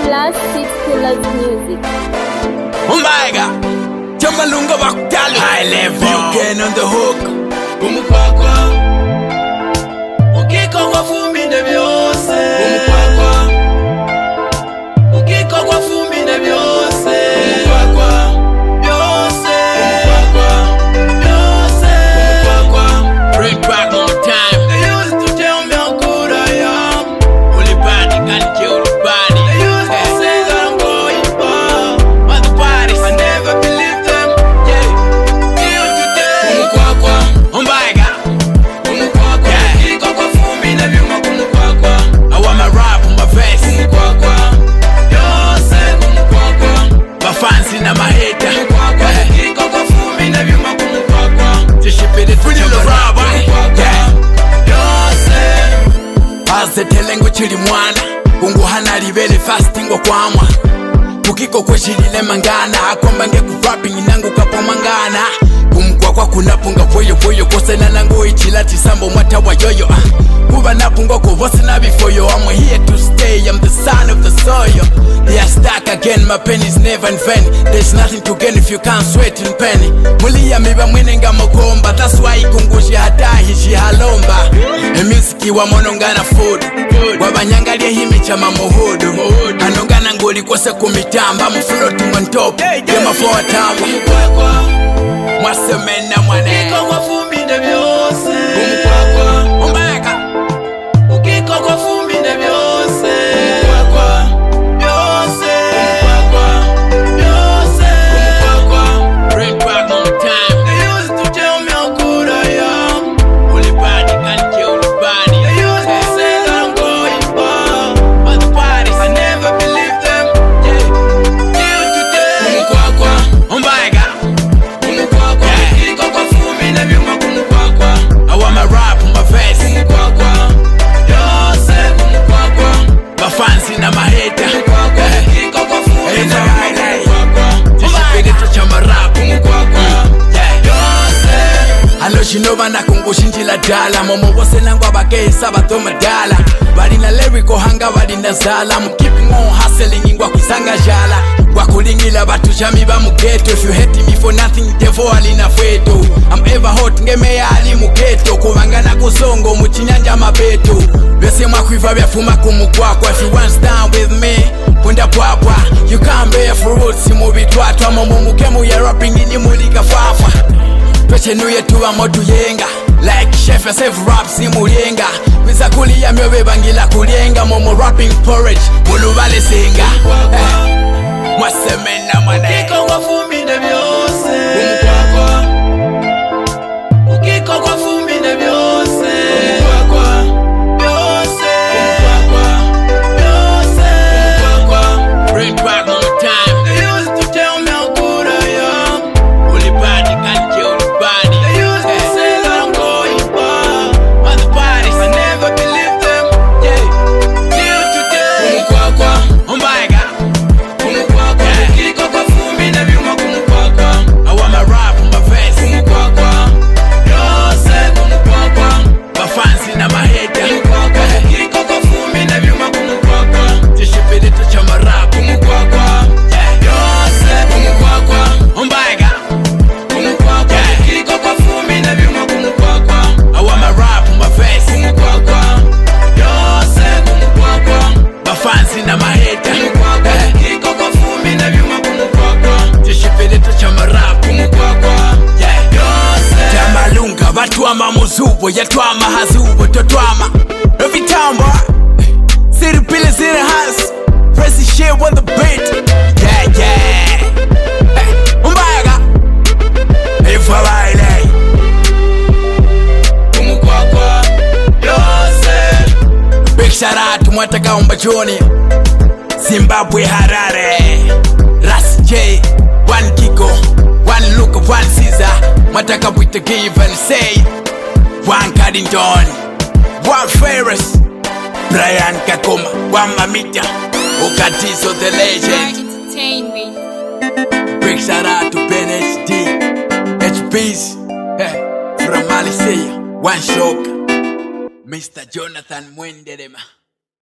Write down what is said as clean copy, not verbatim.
Last Six Pillars Music. Oh my God, Jamalunga Bakdali. High level, you can on the hook. Umukwakwa ukikogwa fumi ne byose. Umukwakwa ukikogwa fumi ne byose. Umukwakwa byose. Umukwakwa byose. Umukwakwa. Bring back more time. They used to tell me how good I am. Ulibani can't kill Ulibani. They used to say that I'm going far. On the parties, I never believed them. yeah. Till today. Umukwakwa. Oh my God, Umukwakwa ukikogwa fumi ne byuma. Umukwakwa. I want my rap on my face. Umukwakwa byose. Umukwakwa. My fans in my head. Umukwakwa ukikogwa fumi ne byuma. Umukwakwa. Tishipede tunyulo raba. Yeah. Byose. Aze telengo chili mwana kunguhana libele fasting okwamwa kukiko kweshilile mangana akomba nge rapping nangu kapomangana kumkwakwa kunapunga voyo voyo kosena nangu ichila tisambo mwata wa yoyo kuba napunga kuvosi na bifoyo. I'm here to stay, I'm the son of the soil. They are stuck again, my pen is never in vain. There's nothing to gain if you can't sweat in penny. Mulia miba mwene nga mokomba, that's why kungushi hatahi shi halomba. Emisiki wa monongana food wabanyangalia himi chama muhudu anongana ngoli kwase kumitamba mufloating on top yema for tamba Umukwakwa mwasemena mwane ukikogwa fumi ne byose. Umukwakwa umbeka ukikogwa fumi ne byose. Umukwakwa byose. Umukwakwa byose. Umukwakwa. bring back more time. They used to tell me how good I am. Ulibani can't kill Ulibani. They used to say that I'm going far. On the parties, I never believed them. yeah. Till today. Umukwakwa Umbeka Umukwakwa ukikogwa fumi ne byuma. Umukwakwa. I want my rap on my face. Umukwakwa byose. Umukwakwa. My fans in my head. Umukwakwa ukikogwa fumi ne byuma. Umukwakwa. Tishipede tuchama rap. Umukwakwa Yeah. byose. Hano shinova nakungushindila dala momo bose nangu abakesa batoma dala balina lyrical hanga balina zala I'm keeping on hustling ingwa kwisanga jala wakulingila batu chami ba mugeto. If you hate me for nothing devil alina fweto. I'm ever hot ngemeya ali mugeto kubangana kusongo muchinyanja mabeto bese mwakwiva byafuma kumukwakwa. If you want stand with me punda pwapwa you can't bear fruits mubitwatwa momo mukemu ya rapping ini mulika fafa twechenuye tuba motuyenga like chef ya save rap simulenga biza kulia myobe bangila kulenga momo rapping porridge mulubale senga mwasemena mwana Ukikogwa fumi ne byose. Umukwakwa ukikogwa fumi ne byose. Umukwakwa byose. Umukwakwa byose. Umukwakwa. bring back more time. They used to tell me how good I am. Ulibani can't kill Ulibani. They used to say that I'm going far. On the parties, I never believed them. yeah. Till today. Umukwakwa Umbeka Umukwakwa ukikogwa fumi ne byuma. Umukwakwa. I want my rap on my face. Umukwakwa byose. Umukwakwa. My fans in my head. Umukwakwa ukikogwa fumi ne byuma. Umukwakwa. Tishipede tuchama rap. Umukwakwa byose. Umukwakwa Umbeka Umukwakwa ukikogwa fumi ne byuma. Umukwakwa. I want my rap on my face. Umukwakwa byose. Umukwakwa. My fans in my head. Umukwakwa ukikogwa fumi ne byuma. Umukwakwa. Tishipede tuchama rap. Umukwakwa byose. Jamalunga batwama muzubo yatwama hazubo totwama evitambo city pillars in the house pressy shit on the beat yeah yeah hey, umbeka ifabaile Umukwakwa byose. big shout out to Mwataka Umbachoni Zimbabwe Harare Ras J one Kiko one look one Caesar Mwataka Bwita give and say one Caddington one Ferris Brian Kakoma one Mamita Okatizo the legend. Entertainment. Big shout out to Ben HD HB's from Malaysia one shock Mr. Jonathan Mwendelema.